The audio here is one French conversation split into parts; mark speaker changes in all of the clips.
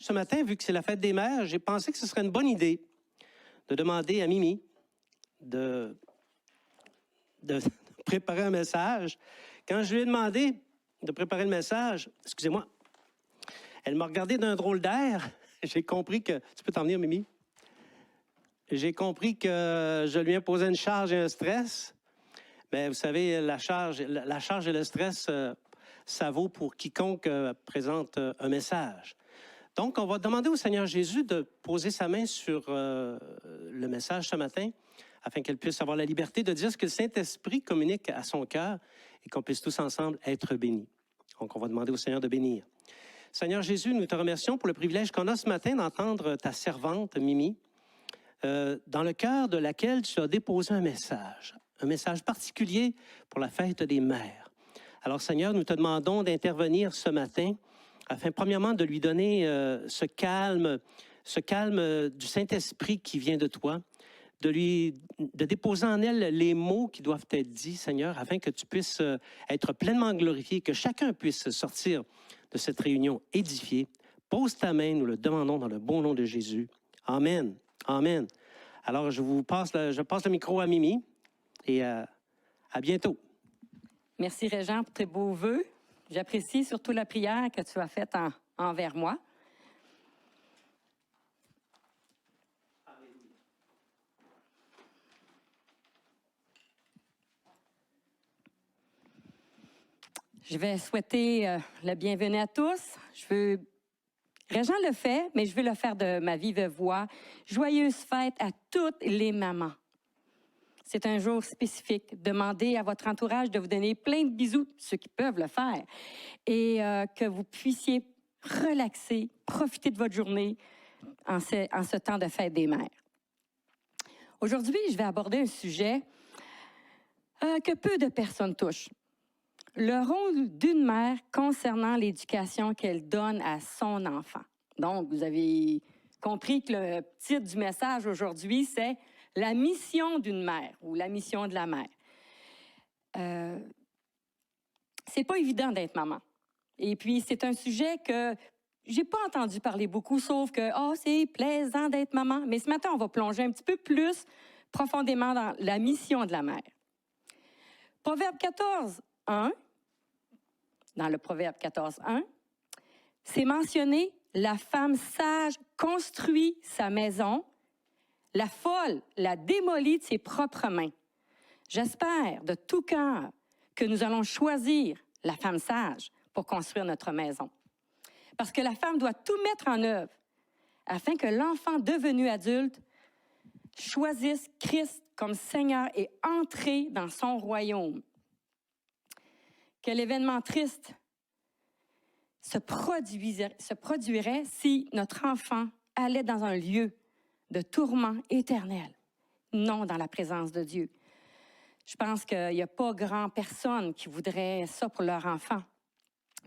Speaker 1: ce matin, vu que c'est la fête des mères, j'ai pensé que ce serait une bonne idée de demander à Mimi de préparer un message. Quand je lui ai demandé de préparer le message, excusez-moi, elle m'a regardé d'un drôle d'air. J'ai compris que... Tu peux t'en venir, Mimi? J'ai compris que je lui imposais une charge et un stress. Bien, vous savez, la charge et le stress, ça vaut pour quiconque présente un message. Donc, on va demander au Seigneur Jésus de poser sa main sur le message ce matin, afin qu'elle puisse avoir la liberté de dire ce que le Saint-Esprit communique à son cœur et qu'on puisse tous ensemble être bénis. Donc, on va demander au Seigneur de bénir. Seigneur Jésus, nous te remercions pour le privilège qu'on a ce matin d'entendre ta servante, Mimi, dans le cœur de laquelle tu as déposé un message particulier pour la fête des mères. Alors, Seigneur, nous te demandons d'intervenir ce matin afin, premièrement, de lui donner ce calme du Saint-Esprit qui vient de toi, de déposer en elle les mots qui doivent être dits, Seigneur, afin que tu puisses être pleinement glorifié, que chacun puisse sortir de cette réunion édifiée. Pose ta main, nous le demandons dans le bon nom de Jésus. Amen. Amen. Alors, je passe le micro à Mimi et à bientôt.
Speaker 2: Merci, Régent, pour tes beaux vœux. J'apprécie surtout la prière que tu as faite envers moi. Je vais souhaiter le bienvenu à tous. Régent le fait, mais je veux le faire de ma vive voix. Joyeuse fête à toutes les mamans. C'est un jour spécifique. Demandez à votre entourage de vous donner plein de bisous, ceux qui peuvent le faire, et que vous puissiez relaxer, profiter de votre journée en ce temps de fête des mères. Aujourd'hui, je vais aborder un sujet que peu de personnes touchent. Le rôle d'une mère concernant l'éducation qu'elle donne à son enfant. Donc, vous avez compris que le titre du message aujourd'hui, c'est « La mission d'une mère » ou « La mission de la mère ». C'est pas évident d'être maman. Et puis, c'est un sujet que j'ai pas entendu parler beaucoup, sauf que « oh, c'est plaisant d'être maman ». Mais ce matin, on va plonger un petit peu plus profondément dans la mission de la mère. Proverbe 14, 1. Dans le Proverbe 14, 1, c'est mentionné « La femme sage construit sa maison, la folle la démolit de ses propres mains. » J'espère de tout cœur que nous allons choisir la femme sage pour construire notre maison. Parce que la femme doit tout mettre en œuvre afin que l'enfant devenu adulte choisisse Christ comme Seigneur et entre dans son royaume. Quel événement triste se produirait si notre enfant allait dans un lieu de tourment éternel, non dans la présence de Dieu. Je pense qu'il n'y a pas grand personne qui voudrait ça pour leur enfant.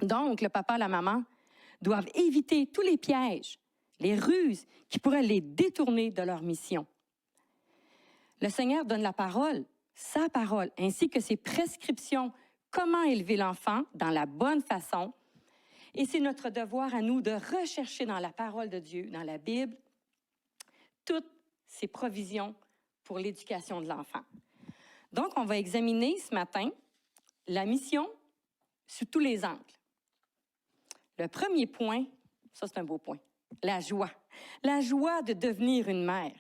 Speaker 2: Donc, le papa et la maman doivent éviter tous les pièges, les ruses qui pourraient les détourner de leur mission. Le Seigneur donne la parole, sa parole, ainsi que ses prescriptions. Comment élever l'enfant dans la bonne façon. Et c'est notre devoir à nous de rechercher dans la parole de Dieu, dans la Bible, toutes ces provisions pour l'éducation de l'enfant. Donc, on va examiner ce matin la mission sous tous les angles. Le premier point, ça c'est un beau point, la joie. La joie de devenir une mère.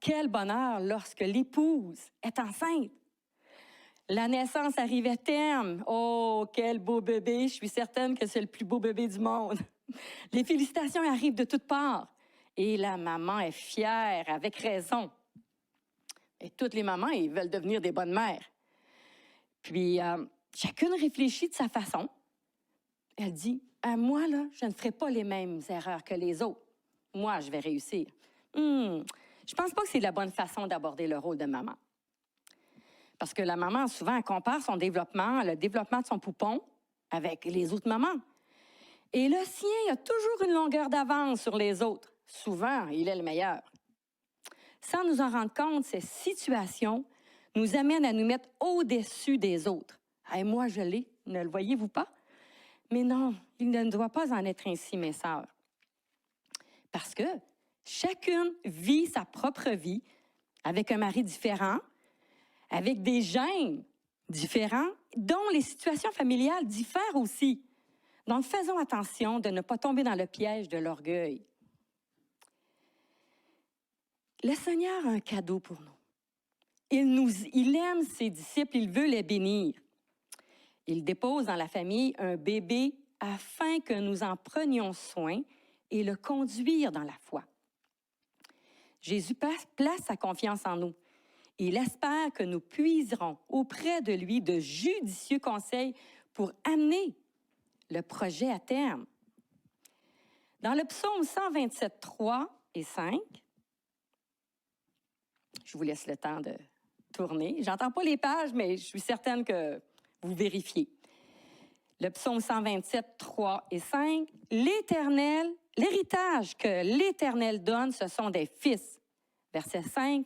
Speaker 2: Quel bonheur lorsque l'épouse est enceinte. La naissance arrive à terme. Oh, quel beau bébé. Je suis certaine que c'est le plus beau bébé du monde. Les félicitations arrivent de toutes parts. Et la maman est fière, avec raison. Et toutes les mamans, elles veulent devenir des bonnes mères. Puis, chacune réfléchit de sa façon. Elle dit, moi, là, je ne ferai pas les mêmes erreurs que les autres. Moi, je vais réussir. Je pense pas que c'est la bonne façon d'aborder le rôle de maman. Parce que la maman, souvent, elle compare son développement, le développement de son poupon, avec les autres mamans. Et le sien a toujours une longueur d'avance sur les autres. Souvent, il est le meilleur. Sans nous en rendre compte, ces situations nous amènent à nous mettre au-dessus des autres. Hey, moi, je l'ai, ne le voyez-vous pas? Mais non, il ne doit pas en être ainsi, mes sœurs. Parce que chacune vit sa propre vie avec un mari différent, avec des gènes différents, dont les situations familiales diffèrent aussi. Donc, faisons attention de ne pas tomber dans le piège de l'orgueil. Le Seigneur a un cadeau pour nous. Il aime ses disciples, il veut les bénir. Il dépose dans la famille un bébé afin que nous en prenions soin et le conduire dans la foi. Jésus place sa confiance en nous. Il espère que nous puiserons auprès de lui de judicieux conseils pour amener le projet à terme. Dans le psaume 127, 3 et 5, je vous laisse le temps de tourner. J'entends pas les pages, mais je suis certaine que vous vérifiez. Le psaume 127, 3 et 5, l'Éternel, l'héritage que l'Éternel donne, ce sont des fils. Verset 5,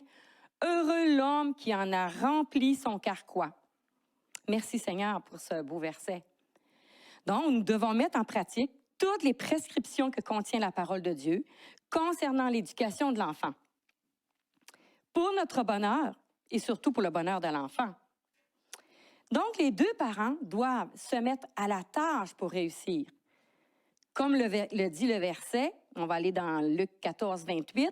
Speaker 2: heureux l'homme qui en a rempli son carquois. Merci Seigneur pour ce beau verset. Donc, nous devons mettre en pratique toutes les prescriptions que contient la parole de Dieu concernant l'éducation de l'enfant. Pour notre bonheur et surtout pour le bonheur de l'enfant. Donc, les deux parents doivent se mettre à la tâche pour réussir. Comme le dit le verset, on va aller dans Luc 14, 28.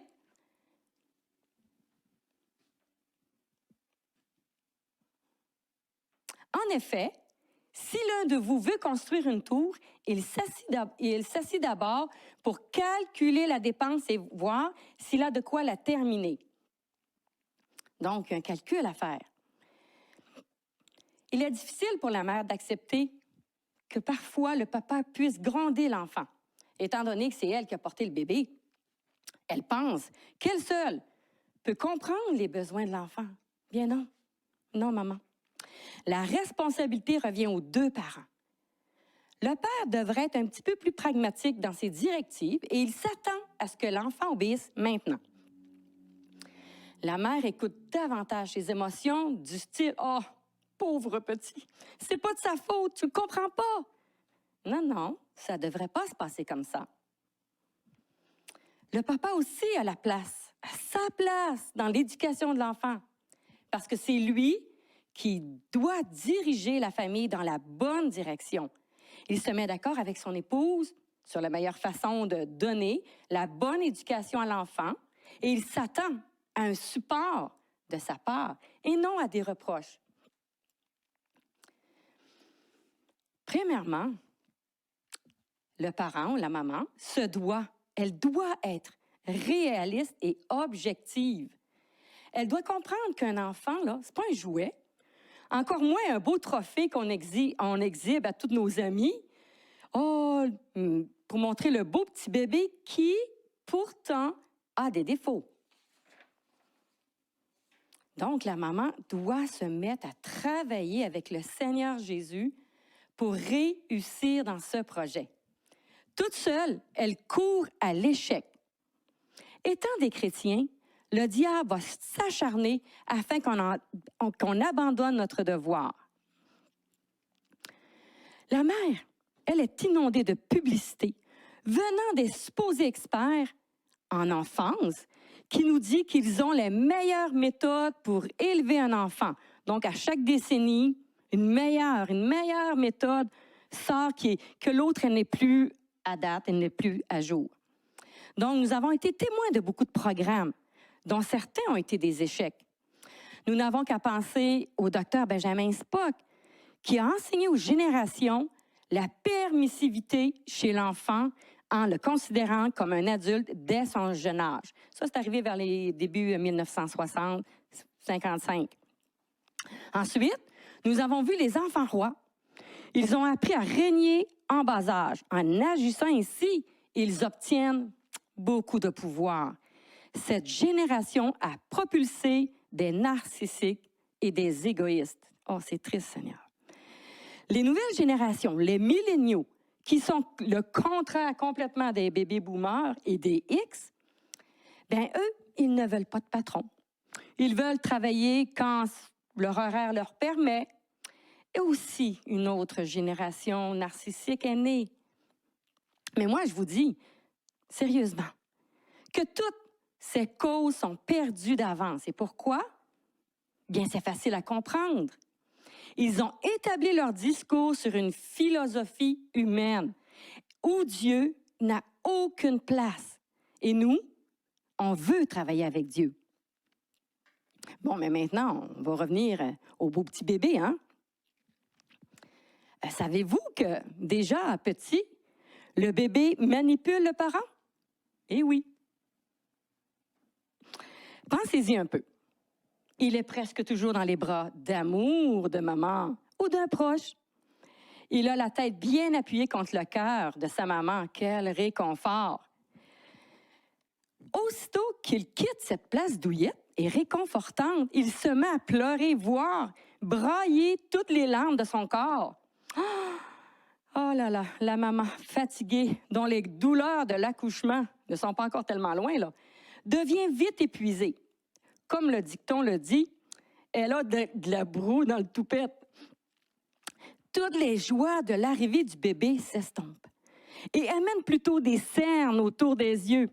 Speaker 2: En effet, si l'un de vous veut construire une tour, il s'assit d'abord pour calculer la dépense et voir s'il a de quoi la terminer. Donc, un calcul à faire. Il est difficile pour la mère d'accepter que parfois le papa puisse gronder l'enfant, étant donné que c'est elle qui a porté le bébé. Elle pense qu'elle seule peut comprendre les besoins de l'enfant. Bien non. Non, maman. La responsabilité revient aux deux parents. Le père devrait être un petit peu plus pragmatique dans ses directives et il s'attend à ce que l'enfant obéisse maintenant. La mère écoute davantage ses émotions du style « Oh, pauvre petit, c'est pas de sa faute, tu ne comprends pas. » Non, non, ça ne devrait pas se passer comme ça. Le papa aussi a la place, a sa place dans l'éducation de l'enfant, parce que c'est lui qui doit diriger la famille dans la bonne direction. Il se met d'accord avec son épouse sur la meilleure façon de donner la bonne éducation à l'enfant et il s'attend à un support de sa part et non à des reproches. Premièrement, le parent ou la maman elle doit être réaliste et objective. Elle doit comprendre qu'un enfant, là, c'est pas un jouet, encore moins un beau trophée qu'on exhibe à tous nos amis. Oh, pour montrer le beau petit bébé qui, pourtant, a des défauts. Donc, la maman doit se mettre à travailler avec le Seigneur Jésus pour réussir dans ce projet. Toute seule, elle court à l'échec. Étant des chrétiens, le diable va s'acharner afin qu'on abandonne notre devoir. La mère, elle est inondée de publicité venant des supposés experts en enfance qui nous dit qu'ils ont les meilleures méthodes pour élever un enfant. Donc, à chaque décennie, une meilleure méthode sort que l'autre, elle n'est plus à date, elle n'est plus à jour. Donc, nous avons été témoins de beaucoup de programmes, dont certains ont été des échecs. Nous n'avons qu'à penser au docteur Benjamin Spock, qui a enseigné aux générations la permissivité chez l'enfant en le considérant comme un adulte dès son jeune âge. Ça, c'est arrivé vers les débuts 1960-55. Ensuite, nous avons vu les enfants rois. Ils ont appris à régner en bas âge. En agissant ainsi, ils obtiennent beaucoup de pouvoir. Cette génération a propulsé des narcissiques et des égoïstes. Oh, c'est triste, Seigneur. Les nouvelles générations, les milléniaux, qui sont le contraire complètement des baby boomers et des X, bien, eux, ils ne veulent pas de patron. Ils veulent travailler quand leur horaire leur permet. Et aussi, une autre génération narcissique est née. Mais moi, je vous dis, sérieusement, que toutes ces causes sont perdues d'avance. Et pourquoi? Bien, c'est facile à comprendre. Ils ont établi leur discours sur une philosophie humaine où Dieu n'a aucune place. Et nous, on veut travailler avec Dieu. Bon, mais maintenant, on va revenir au beau petit bébé, hein? Savez-vous que, déjà petit, le bébé manipule le parent? Eh oui. Pensez-y un peu. Il est presque toujours dans les bras d'amour de maman ou d'un proche. Il a la tête bien appuyée contre le cœur de sa maman. Quel réconfort! Aussitôt qu'il quitte cette place douillette et réconfortante, il se met à pleurer, voire brailler toutes les larmes de son corps. Oh là là, la maman fatiguée, dont les douleurs de l'accouchement ne sont pas encore tellement loin, là, devient vite épuisée. Comme le dicton le dit, elle a de la broue dans le toupette. Toutes les joies de l'arrivée du bébé s'estompent et amènent plutôt des cernes autour des yeux.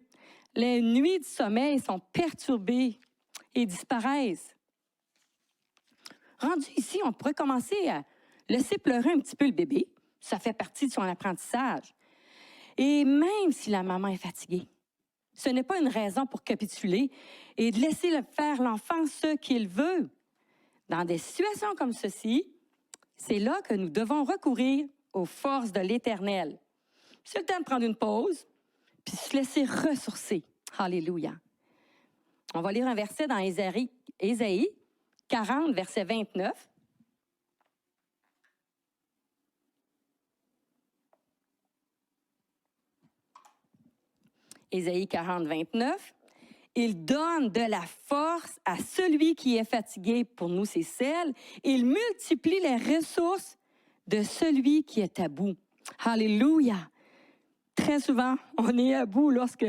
Speaker 2: Les nuits du sommeil sont perturbées et disparaissent. Rendu ici, on pourrait commencer à laisser pleurer un petit peu le bébé. Ça fait partie de son apprentissage. Et même si la maman est fatiguée, ce n'est pas une raison pour capituler et de laisser faire l'enfant ce qu'il veut. Dans des situations comme ceci, c'est là que nous devons recourir aux forces de l'Éternel. C'est le temps de prendre une pause, puis se laisser ressourcer. Alléluia. On va lire un verset dans Ésaïe 40, verset 29. Ésaïe 40, 29. Il donne de la force à celui qui est fatigué. Pour nous, c'est celle. Il multiplie les ressources de celui qui est à bout. Alléluia. Très souvent, on est à bout lorsque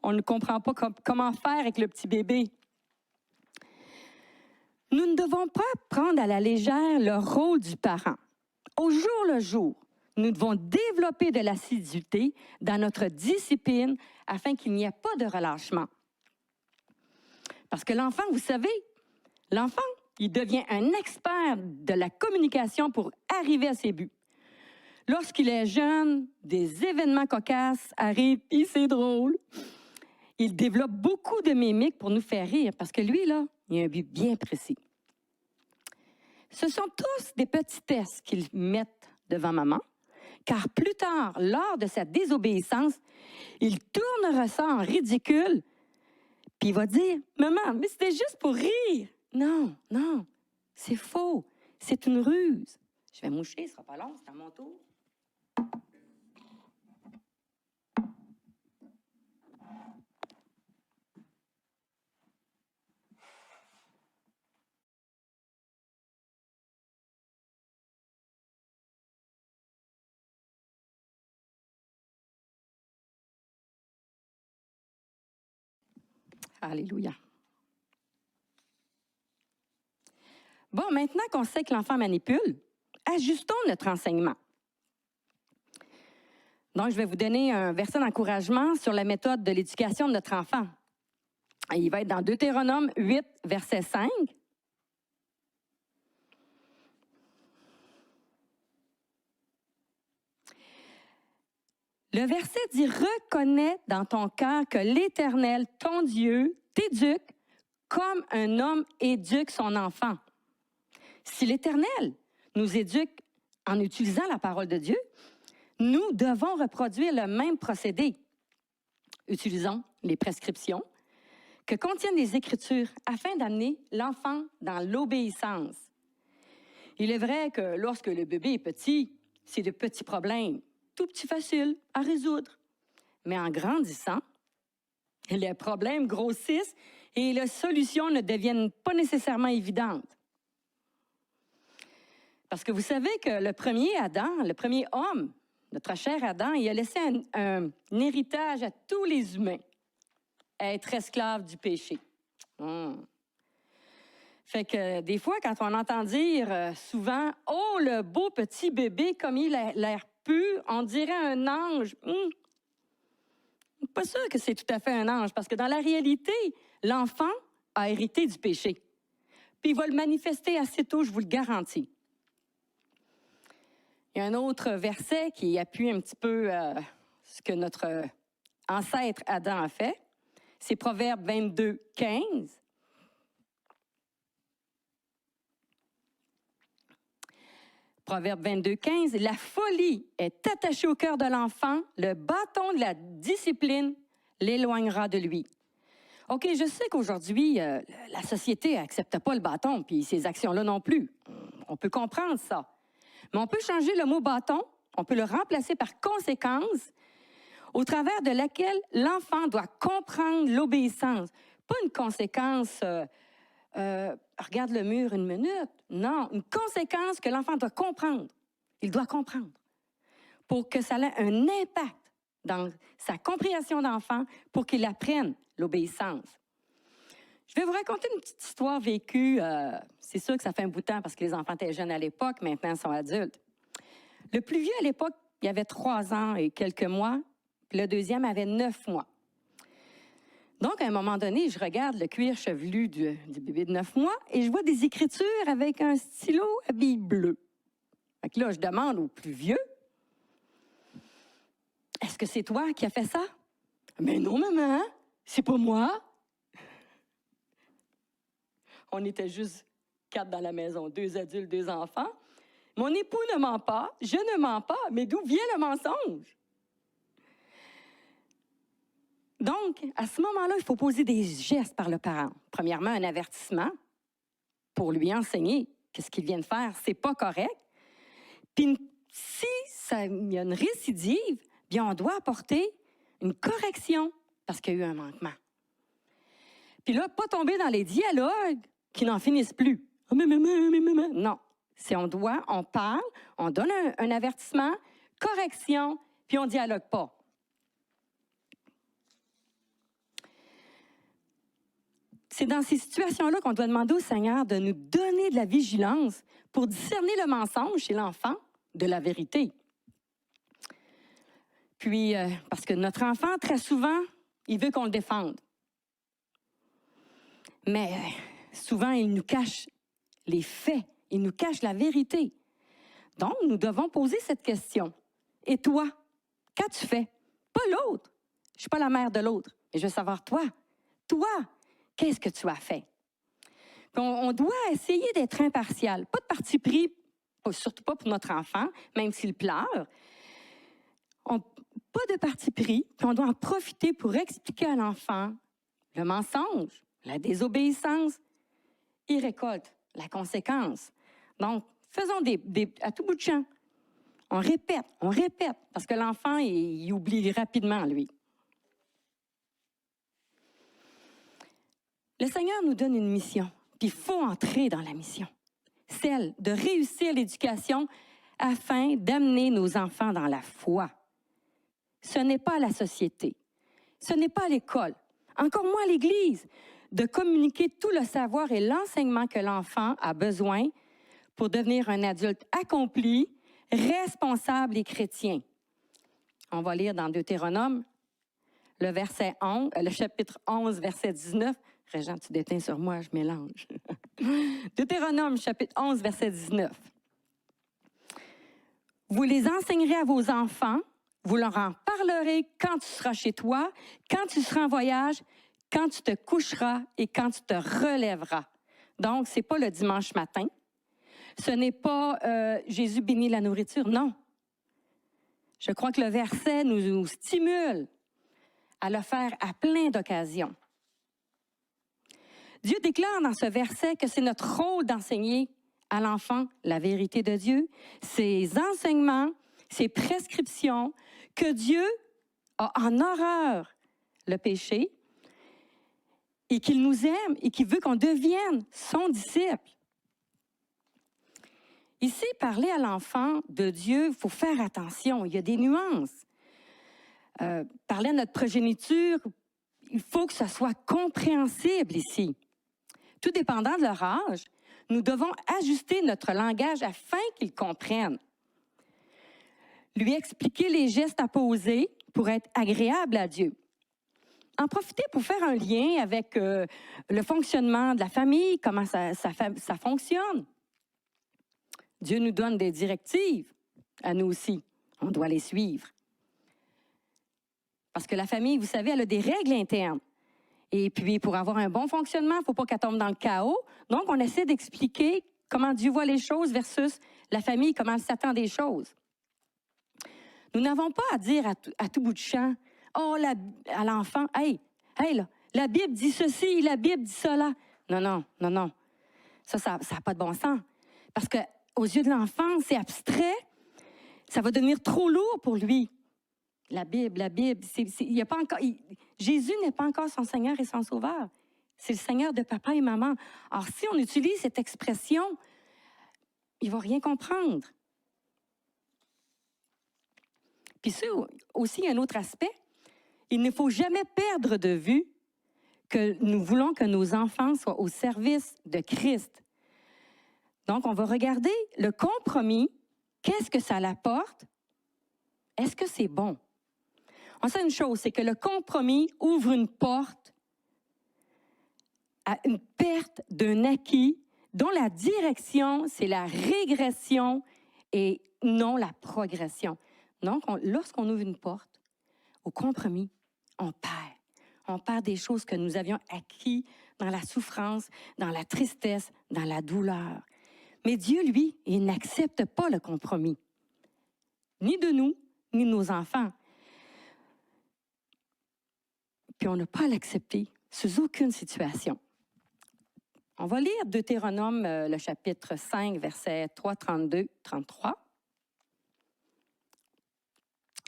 Speaker 2: on ne comprend pas comment faire avec le petit bébé. Nous ne devons pas prendre à la légère le rôle du parent. Au jour le jour, nous devons développer de l'assiduité dans notre discipline afin qu'il n'y ait pas de relâchement. Parce que l'enfant, vous savez, l'enfant, il devient un expert de la communication pour arriver à ses buts. Lorsqu'il est jeune, des événements cocasses arrivent, et c'est drôle. Il développe beaucoup de mimiques pour nous faire rire, parce que lui, là, il a un but bien précis. Ce sont tous des petits tests qu'ils mettent devant maman, car plus tard, lors de sa désobéissance, il tournera ça en ridicule, puis il va dire, « Maman, mais c'était juste pour rire. » Non, non, c'est faux, c'est une ruse. Je vais moucher, ce ne sera pas long, c'est à mon tour. Alléluia. Bon, maintenant qu'on sait que l'enfant manipule, ajustons notre enseignement. Donc, je vais vous donner un verset d'encouragement sur la méthode de l'éducation de notre enfant. Il va être dans Deutéronome 8, verset 5. Le verset dit « Reconnais dans ton cœur que l'Éternel, ton Dieu, t'éduque comme un homme éduque son enfant. » Si l'Éternel nous éduque en utilisant la parole de Dieu, nous devons reproduire le même procédé. Utilisons les prescriptions que contiennent les Écritures afin d'amener l'enfant dans l'obéissance. Il est vrai que lorsque le bébé est petit, c'est de petits problèmes, tout petits faciles à résoudre. Mais en grandissant, les problèmes grossissent et les solutions ne deviennent pas nécessairement évidentes. Parce que vous savez que le premier Adam, le premier homme, notre cher Adam, il a laissé un héritage à tous les humains, être esclave du péché. Fait que des fois, quand on entend dire souvent « Oh, le beau petit bébé, comme il a l'air pur, on dirait un ange. » pas sûre que c'est tout à fait un ange, parce que dans la réalité, l'enfant a hérité du péché. Puis il va le manifester assez tôt, je vous le garantis. Il y a un autre verset qui appuie un petit peu ce que notre ancêtre Adam a fait. C'est Proverbe 22, 15. Proverbe 22, 15. La folie est attachée au cœur de l'enfant, le bâton de la discipline l'éloignera de lui. OK, je sais qu'aujourd'hui, la société n'accepte pas le bâton, puis ces actions-là non plus. On peut comprendre ça. Mais on peut changer le mot bâton, on peut le remplacer par conséquence, au travers de laquelle l'enfant doit comprendre l'obéissance. Pas une conséquence, regarde le mur une minute. Non, une conséquence que l'enfant doit comprendre. Il doit comprendre. Pour que ça ait un impact dans sa compréhension d'enfant, pour qu'il apprenne l'obéissance. Je vais vous raconter une petite histoire vécue. C'est sûr que ça fait un bout de temps parce que les enfants étaient jeunes à l'époque, maintenant ils sont adultes. Le plus vieux à l'époque, il avait 3 ans et quelques mois, puis le deuxième avait 9 mois. Donc, à un moment donné, je regarde le cuir chevelu du bébé de 9 mois et je vois des écritures avec un stylo à billes bleues. Fait que là, je demande au plus vieux, « Est-ce que c'est toi qui as fait ça? »« Mais non, maman, c'est pas moi. » On était juste 4 dans la maison, 2 adultes, 2 enfants. Mon époux ne ment pas, je ne mens pas, mais d'où vient le mensonge? Donc, à ce moment-là, il faut poser des gestes par le parent. Premièrement, un avertissement pour lui enseigner que ce qu'il vient de faire, c'est pas correct. Puis, si il y a une récidive, bien, on doit apporter une correction parce qu'il y a eu un manquement. Puis là, pas tomber dans les dialogues qui n'en finissent plus. Oh, mais. Non. On parle, on donne un avertissement, correction, puis on ne dialogue pas. C'est dans ces situations-là qu'on doit demander au Seigneur de nous donner de la vigilance pour discerner le mensonge chez l'enfant de la vérité. Puis, parce que notre enfant, très souvent, il veut qu'on le défende. Mais souvent, il nous cache les faits, il nous cache la vérité. Donc, nous devons poser cette question. Et toi, qu'as-tu fait? Pas l'autre. Je ne suis pas la mère de l'autre, mais je veux savoir toi. Toi, qu'est-ce que tu as fait? Puis on doit essayer d'être impartial. Pas de parti pris, surtout pas pour notre enfant, même s'il pleure. Pas de parti pris, puis on doit en profiter pour expliquer à l'enfant le mensonge, la désobéissance. Il récolte la conséquence. Donc, faisons à tout bout de champ. On répète, parce que l'enfant, il oublie rapidement, lui. Le Seigneur nous donne une mission, puis il faut entrer dans la mission. Celle de réussir l'éducation afin d'amener nos enfants dans la foi. Ce n'est pas la société, ce n'est pas l'école, encore moins l'Église, de communiquer tout le savoir et l'enseignement que l'enfant a besoin pour devenir un adulte accompli, responsable et chrétien. On va lire dans Deutéronome, le chapitre 11, verset 19. Régent, tu déteins sur moi, je mélange. Deutéronome, chapitre 11, verset 19. Vous les enseignerez à vos enfants, vous leur en parlerez quand tu seras chez toi, quand tu seras en voyage, quand tu te coucheras et quand tu te relèveras. Donc, ce n'est pas le dimanche matin. Ce n'est pas Jésus bénit la nourriture, non. Je crois que le verset nous stimule à le faire à plein d'occasions. Dieu déclare dans ce verset que c'est notre rôle d'enseigner à l'enfant la vérité de Dieu, ses enseignements, ses prescriptions, que Dieu a en horreur le péché et qu'il nous aime et qu'il veut qu'on devienne son disciple. Ici, parler à l'enfant de Dieu, il faut faire attention, il y a des nuances. Parler à notre progéniture, il faut que ce soit compréhensible ici. Tout dépendant de leur âge, nous devons ajuster notre langage afin qu'ils comprennent. Lui expliquer les gestes à poser pour être agréable à Dieu. en profiter pour faire un lien avec le fonctionnement de la famille, comment ça fonctionne. Dieu nous donne des directives, à nous aussi. On doit les suivre. Parce que la famille, vous savez, elle a des règles internes. Et puis, pour avoir un bon fonctionnement, il ne faut pas qu'elle tombe dans le chaos. Donc, on essaie d'expliquer comment Dieu voit les choses versus la famille, comment elle s'attend des choses. Nous n'avons pas à dire à tout bout de champ, oh, à l'enfant, hey, là, la Bible dit ceci, la Bible dit cela. Non. Ça n'a pas de bon sens. Parce qu'aux yeux de l'enfant, c'est abstrait. Ça va devenir trop lourd pour lui. La Bible, il y a pas encore, Jésus n'est pas encore son Seigneur et son Sauveur. C'est le Seigneur de papa et maman. Alors, si on utilise cette expression, il ne va rien comprendre. Puis ça, aussi, il y a un autre aspect. Il ne faut jamais perdre de vue que nous voulons que nos enfants soient au service de Christ. Donc, on va regarder le compromis. Qu'est-ce que ça l'apporte? Est-ce que c'est bon? On sait une chose, c'est que le compromis ouvre une porte à une perte d'un acquis dont la direction, c'est la régression et non la progression. Donc, lorsqu'on ouvre une porte au compromis, on perd. On perd des choses que nous avions acquis dans la souffrance, dans la tristesse, dans la douleur. Mais Dieu, lui, il n'accepte pas le compromis. Ni de nous, ni de nos enfants. Puis on n'a pas à l'accepter sous aucune situation. On va lire Deutéronome, le chapitre 5, versets 3, 32, 33.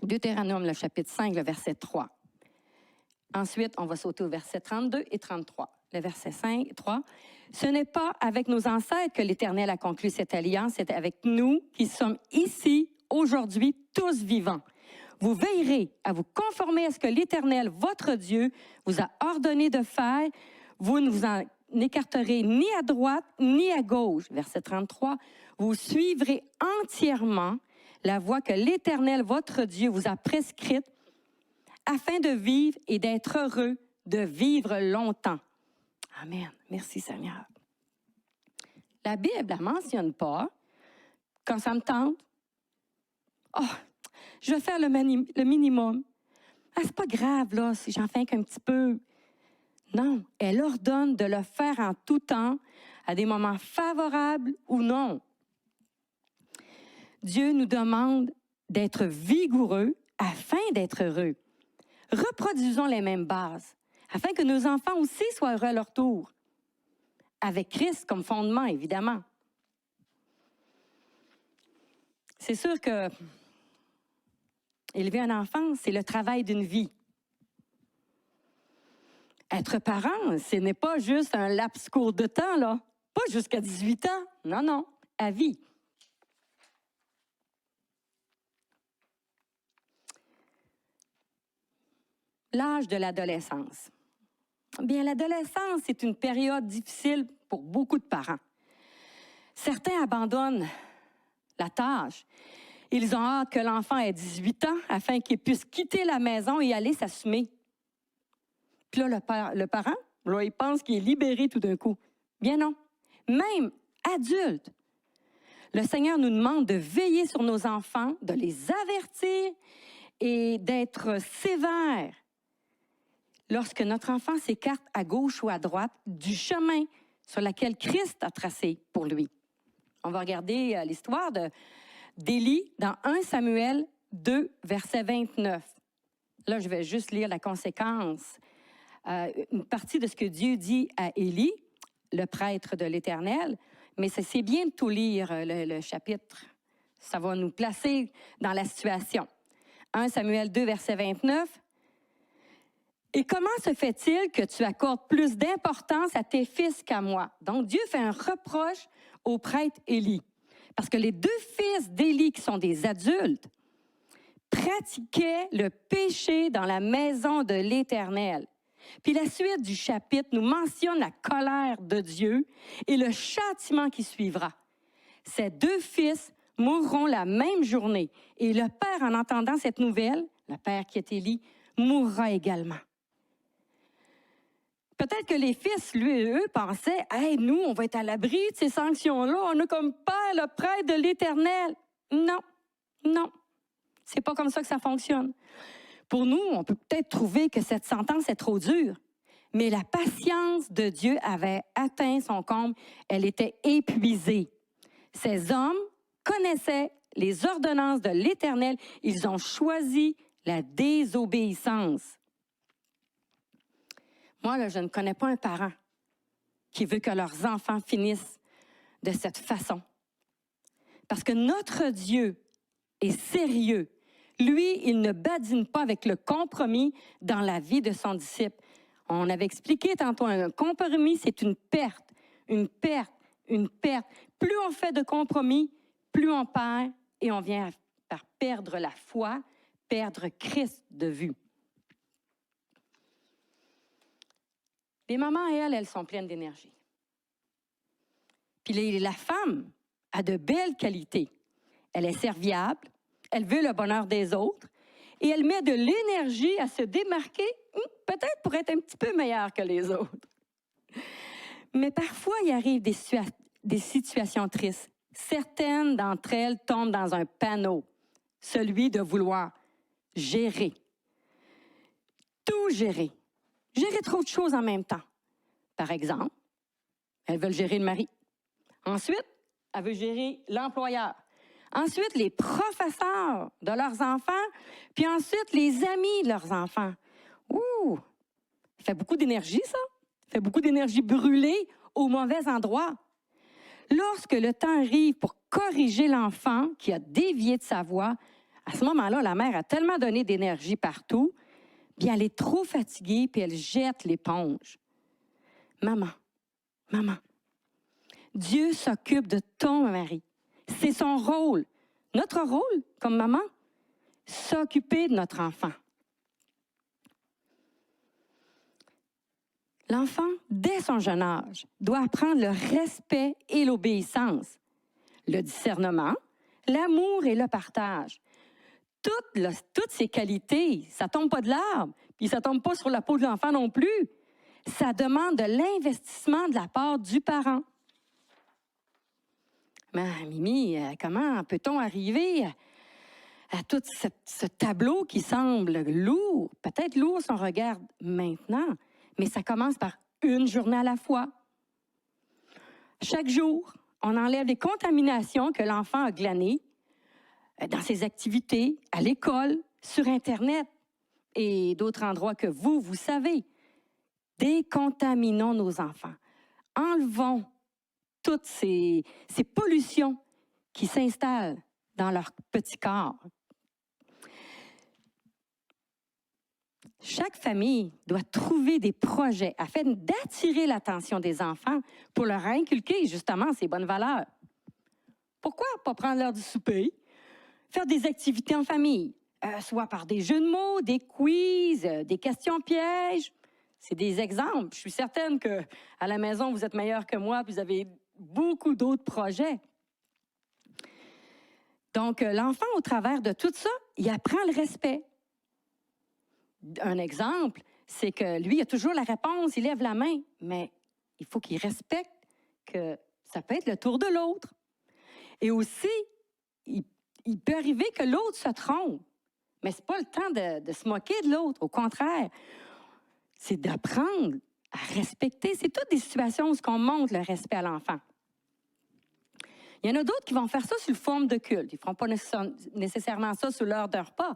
Speaker 2: Deutéronome, le chapitre 5, le verset 3. Ensuite, on va sauter au verset 32 et 33. Le verset 5, 3. « Ce n'est pas avec nos ancêtres que l'Éternel a conclu cette alliance, c'est avec nous qui sommes ici, aujourd'hui, tous vivants. Vous veillerez à vous conformer à ce que l'Éternel, votre Dieu, vous a ordonné de faire. Vous ne vous en écarterez ni à droite ni à gauche. » Verset 33. « Vous suivrez entièrement la voie que l'Éternel, votre Dieu, vous a prescrite afin de vivre et d'être heureux, de vivre longtemps. » Amen. Merci Seigneur. La Bible ne mentionne pas, quand ça me tente, « Oh, je vais faire le minimum. Ah, c'est pas grave, là, si j'en fais qu'un petit peu. » Non, elle ordonne de le faire en tout temps, à des moments favorables ou non. Dieu nous demande d'être vigoureux afin d'être heureux. Reproduisons les mêmes bases, afin que nos enfants aussi soient heureux à leur tour. Avec Christ comme fondement, évidemment. C'est sûr que élever un enfant, c'est le travail d'une vie. Être parent, ce n'est pas juste un laps court de temps, là. Pas jusqu'à 18 ans. Non, à vie. L'âge de l'adolescence. Bien, l'adolescence est une période difficile pour beaucoup de parents. Certains abandonnent la tâche. Ils ont hâte que l'enfant ait 18 ans afin qu'il puisse quitter la maison et aller s'assumer. Puis là, le parent, là, il pense qu'il est libéré tout d'un coup. Bien non. Même adulte, le Seigneur nous demande de veiller sur nos enfants, de les avertir et d'être sévère lorsque notre enfant s'écarte à gauche ou à droite du chemin sur lequel Christ a tracé pour lui. On va regarder l'histoire d'Élie dans 1 Samuel 2, verset 29. Là, je vais juste lire la conséquence. Une partie de ce que Dieu dit à Élie, le prêtre de l'Éternel, mais c'est bien de tout lire, le chapitre. Ça va nous placer dans la situation. 1 Samuel 2, verset 29. « Et comment se fait-il que tu accordes plus d'importance à tes fils qu'à moi? » Donc, Dieu fait un reproche au prêtre Élie. Parce que les deux fils d'Élie, qui sont des adultes, pratiquaient le péché dans la maison de l'Éternel. Puis la suite du chapitre nous mentionne la colère de Dieu et le châtiment qui suivra. Ces deux fils mourront la même journée. Et le père, en entendant cette nouvelle, le père qui est Élie, mourra également. Peut-être que les fils, lui et eux, pensaient, « Hey, nous, on va être à l'abri de ces sanctions-là. On a comme père le prêtre de l'Éternel. » Non, non, c'est pas comme ça que ça fonctionne. Pour nous, on peut peut-être trouver que cette sentence est trop dure, mais la patience de Dieu avait atteint son comble. Elle était épuisée. Ces hommes connaissaient les ordonnances de l'Éternel. Ils ont choisi la désobéissance. Moi, là, je ne connais pas un parent qui veut que leurs enfants finissent de cette façon. Parce que notre Dieu est sérieux. Lui, il ne badine pas avec le compromis dans la vie de son disciple. On avait expliqué tantôt, un compromis, c'est une perte, une perte, une perte. Plus on fait de compromis, plus on perd et on vient par perdre la foi, perdre Christ de vue. Les mamans, elles sont pleines d'énergie. Puis la femme a de belles qualités. Elle est serviable, elle veut le bonheur des autres et elle met de l'énergie à se démarquer, peut-être pour être un petit peu meilleure que les autres. Mais parfois, il arrive des situations tristes. Certaines d'entre elles tombent dans un panneau, celui de vouloir gérer. Tout gérer. Gérer trop de choses en même temps. Par exemple, elles veulent gérer le mari. Ensuite, elles veulent gérer l'employeur. Ensuite, les professeurs de leurs enfants. Puis ensuite, les amis de leurs enfants. Ouh! Ça fait beaucoup d'énergie, ça. Ça fait beaucoup d'énergie brûlée au mauvais endroit. Lorsque le temps arrive pour corriger l'enfant qui a dévié de sa voie, à ce moment-là, la mère a tellement donné d'énergie partout, puis elle est trop fatiguée, puis elle jette l'éponge. Maman, Dieu s'occupe de ton mari. C'est son rôle. Notre rôle, comme maman, s'occuper de notre enfant. L'enfant, dès son jeune âge, doit apprendre le respect et l'obéissance, le discernement, l'amour et le partage. Toutes ces qualités, ça ne tombe pas de l'arbre, puis ça ne tombe pas sur la peau de l'enfant non plus. Ça demande de l'investissement de la part du parent. Mais Mimi, comment peut-on arriver à tout ce tableau qui semble lourd? Peut-être lourd si on regarde maintenant, mais ça commence par une journée à la fois. Chaque jour, on enlève les contaminations que l'enfant a glanées dans ses activités, à l'école, sur Internet et d'autres endroits que vous savez. Décontaminons nos enfants. Enlevons toutes ces pollutions qui s'installent dans leur petit corps. Chaque famille doit trouver des projets afin d'attirer l'attention des enfants pour leur inculquer justement ces bonnes valeurs. Pourquoi pas prendre l'heure du souper, faire des activités en famille, soit par des jeux de mots, des quiz, des questions pièges. C'est des exemples. Je suis certaine qu'à la maison, vous êtes meilleurs que moi, puis vous avez beaucoup d'autres projets. Donc, l'enfant, au travers de tout ça, il apprend le respect. Un exemple, c'est que lui, il a toujours la réponse, il lève la main, mais il faut qu'il respecte que ça peut être le tour de l'autre. Et aussi, il peut arriver que l'autre se trompe, mais ce n'est pas le temps de se moquer de l'autre. Au contraire, c'est d'apprendre à respecter. C'est toutes des situations où on montre le respect à l'enfant. Il y en a d'autres qui vont faire ça sous forme de culte. Ils ne feront pas nécessairement ça sous l'heure d'un repas.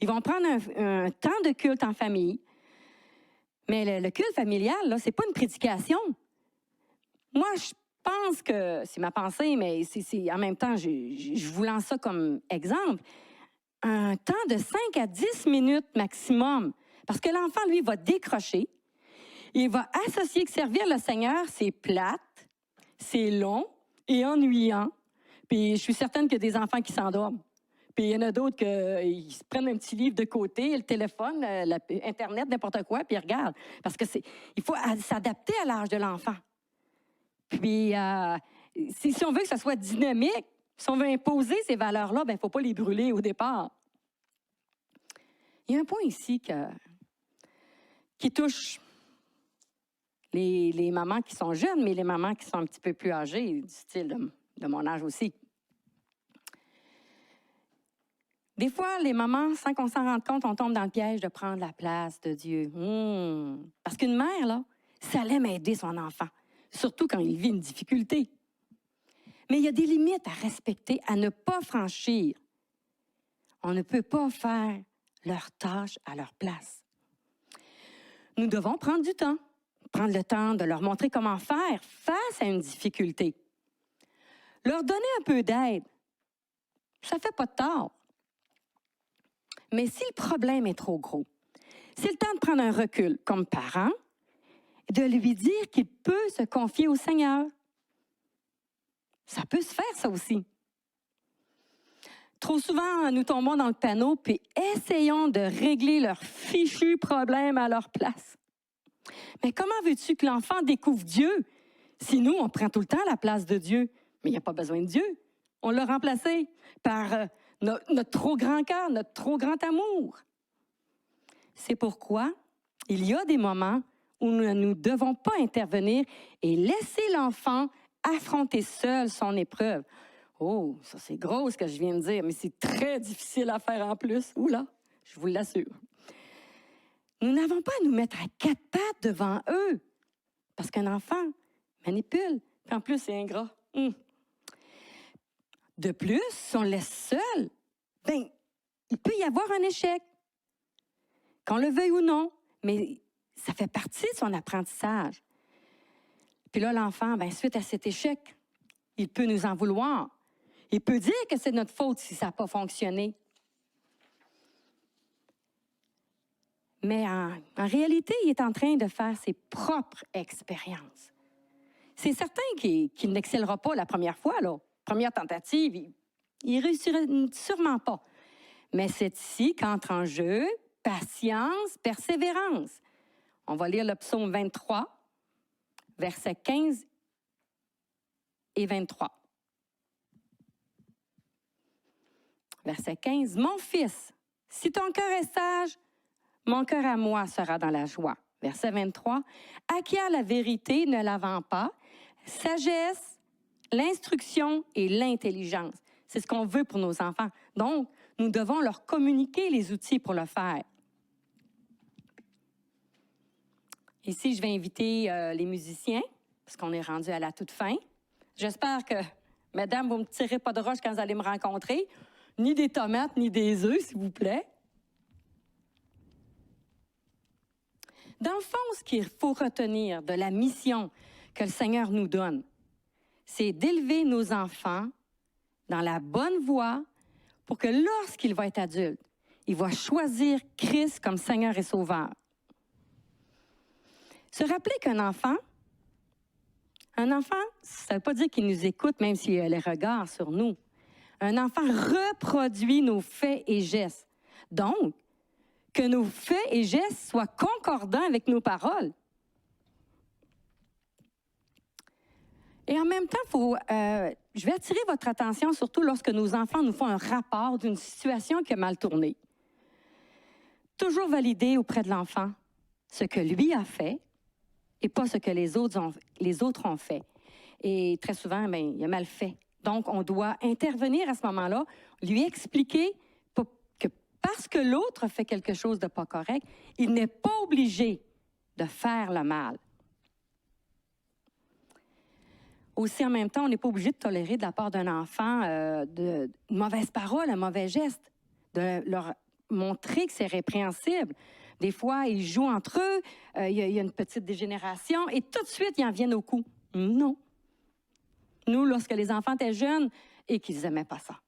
Speaker 2: Ils vont prendre un temps de culte en famille. Mais le culte familial, ce n'est pas une prédication. Moi, je pense que, c'est ma pensée, mais en même temps, je vous lance ça comme exemple, un temps de 5 à 10 minutes maximum. Parce que l'enfant, lui, va décrocher. Il va associer que servir le Seigneur, c'est plate, c'est long et ennuyant. Puis je suis certaine qu'il y a des enfants qui s'endorment. Puis il y en a d'autres qui se prennent un petit livre de côté, le téléphone, Internet, n'importe quoi, puis ils regardent. Parce que il faut s'adapter à l'âge de l'enfant. Puis si on veut que ça soit dynamique, si on veut imposer ces valeurs-là, il ne faut pas les brûler au départ. Il y a un point ici qui touche les mamans qui sont jeunes, mais les mamans qui sont un petit peu plus âgées, du style de mon âge aussi. Des fois, les mamans, sans qu'on s'en rende compte, on tombe dans le piège de prendre la place de Dieu. Parce qu'une mère, là, ça l'aime aider son enfant, surtout quand il vit une difficulté. Mais il y a des limites à respecter, à ne pas franchir. On ne peut pas faire leurs tâches à leur place. Nous devons prendre du temps, prendre le temps de leur montrer comment faire face à une difficulté. Leur donner un peu d'aide, ça ne fait pas de tort. Mais si le problème est trop gros, c'est le temps de prendre un recul comme parent et de lui dire qu'il peut se confier au Seigneur. Ça peut se faire, ça aussi. Trop souvent, nous tombons dans le panneau puis essayons de régler leurs fichus problèmes à leur place. Mais comment veux-tu que l'enfant découvre Dieu si nous, on prend tout le temps la place de Dieu? Mais il n'y a pas besoin de Dieu. On l'a remplacé par notre trop grand cœur, notre trop grand amour. C'est pourquoi il y a des moments où nous ne devons pas intervenir et laisser l'enfant affronter seul son épreuve. Oh, ça c'est gros ce que je viens de dire, mais c'est très difficile à faire en plus. Oula, je vous l'assure. Nous n'avons pas à nous mettre à quatre pattes devant eux, parce qu'un enfant manipule, puis en plus c'est ingrat. De plus, si on le laisse seul, il peut y avoir un échec, qu'on le veuille ou non, mais ça fait partie de son apprentissage. Puis là, l'enfant, suite à cet échec, il peut nous en vouloir. Il peut dire que c'est notre faute si ça n'a pas fonctionné. Mais en réalité, il est en train de faire ses propres expériences. C'est certain qu'il n'excellera pas la première fois, là. Première tentative, il ne réussira sûrement pas. Mais c'est ici qu'entre en jeu patience, persévérance. On va lire le psaume 23, versets 15 et 23. Verset 15. « Mon fils, si ton cœur est sage, mon cœur à moi sera dans la joie. » Verset 23. « Acquiert la vérité, ne la vends pas. Sagesse, l'instruction et l'intelligence. » C'est ce qu'on veut pour nos enfants. Donc, nous devons leur communiquer les outils pour le faire. Ici, je vais inviter les musiciens, parce qu'on est rendu à la toute fin. J'espère que, mesdames, vous ne me tirez pas de roche quand vous allez me rencontrer. Ni des tomates, ni des œufs, s'il vous plaît. Dans le fond, ce qu'il faut retenir de la mission que le Seigneur nous donne, c'est d'élever nos enfants dans la bonne voie pour que lorsqu'il va être adulte, il va choisir Christ comme Seigneur et Sauveur. Se rappeler qu'un enfant, ça ne veut pas dire qu'il nous écoute même s'il a les regards sur nous. Un enfant reproduit nos faits et gestes. Donc, que nos faits et gestes soient concordants avec nos paroles. Et en même temps, je vais attirer votre attention, surtout lorsque nos enfants nous font un rapport d'une situation qui a mal tourné. Toujours valider auprès de l'enfant ce que lui a fait et pas ce que les autres ont fait. Et très souvent, il a mal fait. Donc, on doit intervenir à ce moment-là, lui expliquer que parce que l'autre fait quelque chose de pas correct, il n'est pas obligé de faire le mal. Aussi, en même temps, on n'est pas obligé de tolérer de la part d'un enfant de mauvaises paroles, un mauvais geste, de leur montrer que c'est répréhensible. Des fois, ils jouent entre eux, il y a une petite dégénération, et tout de suite, ils en viennent au coup. Non. Nous, lorsque les enfants étaient jeunes et qu'ils n'aimaient pas ça.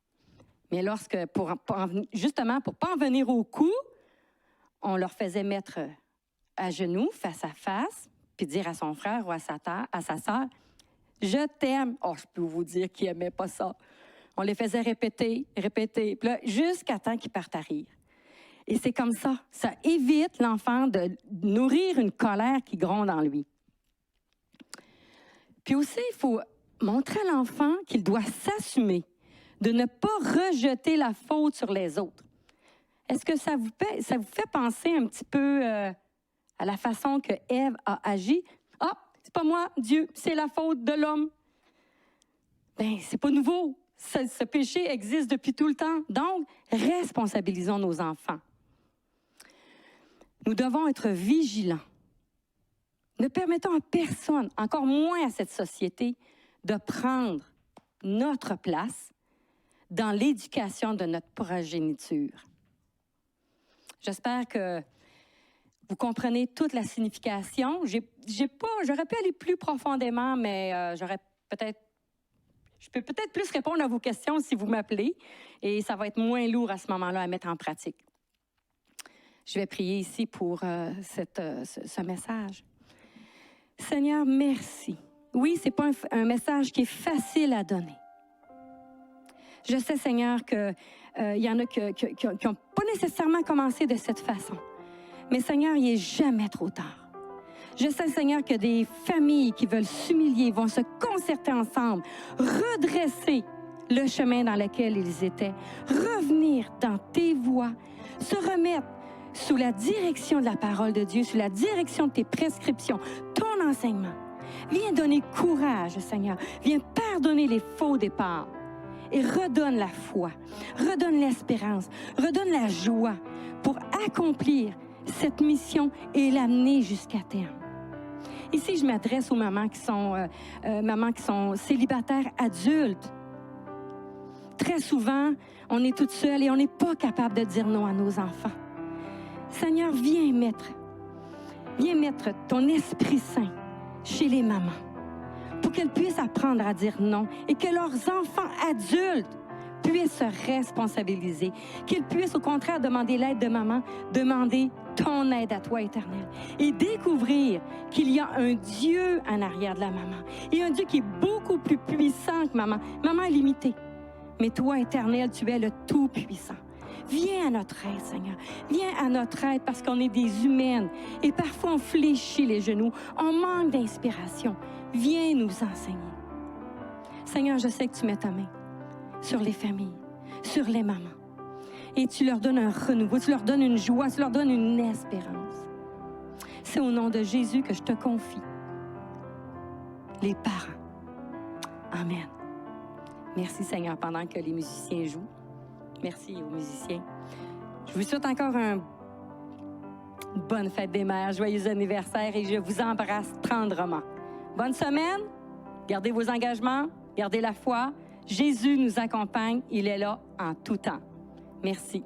Speaker 2: Mais justement, pour ne pas en venir au coup, on leur faisait mettre à genoux, face à face, puis dire à son frère ou à sa sœur, « Je t'aime. » Oh, je peux vous dire qu'ils n'aimaient pas ça. On les faisait répéter, puis là, jusqu'à temps qu'ils partent à rire. Et c'est comme ça. Ça évite l'enfant de nourrir une colère qui gronde en lui. Puis aussi, il faut montrer à l'enfant qu'il doit s'assumer, de ne pas rejeter la faute sur les autres. Est-ce que ça vous fait penser un petit peu à la façon que Ève a agi? Ah, c'est pas moi, Dieu, c'est la faute de l'homme. Bien, c'est pas nouveau. Ce péché existe depuis tout le temps. Donc, responsabilisons nos enfants. Nous devons être vigilants. Ne permettons à personne, encore moins à cette société, de prendre notre place dans l'éducation de notre progéniture. J'espère que vous comprenez toute la signification. J'aurais pu aller plus profondément, mais je peux peut-être plus répondre à vos questions si vous m'appelez, et ça va être moins lourd à ce moment-là à mettre en pratique. Je vais prier ici pour ce message. Seigneur, merci. Oui, ce n'est pas un message qui est facile à donner. Je sais, Seigneur, qu'il y en a qui n'ont pas nécessairement commencé de cette façon. Mais Seigneur, il n'est jamais trop tard. Je sais, Seigneur, que des familles qui veulent s'humilier vont se concerter ensemble, redresser le chemin dans lequel ils étaient, revenir dans tes voies, se remettre sous la direction de la parole de Dieu, sous la direction de tes prescriptions, ton enseignement. Viens donner courage, Seigneur. Viens pardonner les faux départs et redonne la foi, redonne l'espérance, redonne la joie pour accomplir cette mission et l'amener jusqu'à terme. Ici, je m'adresse aux mamans qui sont célibataires adultes. Très souvent, on est toute seule et on n'est pas capable de dire non à nos enfants. Seigneur, viens mettre ton Esprit Saint chez les mamans pour qu'elles puissent apprendre à dire non et que leurs enfants adultes puissent se responsabiliser, qu'ils puissent au contraire demander l'aide de maman, demander ton aide à toi, Éternel, et découvrir qu'il y a un Dieu en arrière de la maman, et un Dieu qui est beaucoup plus puissant que maman. Maman est limitée, mais toi, Éternel, tu es le Tout-Puissant. Viens à notre aide, Seigneur. Viens à notre aide parce qu'on est des humaines et parfois on fléchit les genoux, on manque d'inspiration. Viens nous enseigner. Seigneur, je sais que tu mets ta main sur les familles, sur les mamans. Et tu leur donnes un renouveau, tu leur donnes une joie, tu leur donnes une espérance. C'est au nom de Jésus que je te confie les parents. Amen. Merci Seigneur pendant que les musiciens jouent. Merci aux musiciens. Je vous souhaite encore une bonne fête des mères, joyeux anniversaire et je vous embrasse tendrement. Bonne semaine, gardez vos engagements, gardez la foi. Jésus nous accompagne, il est là en tout temps. Merci.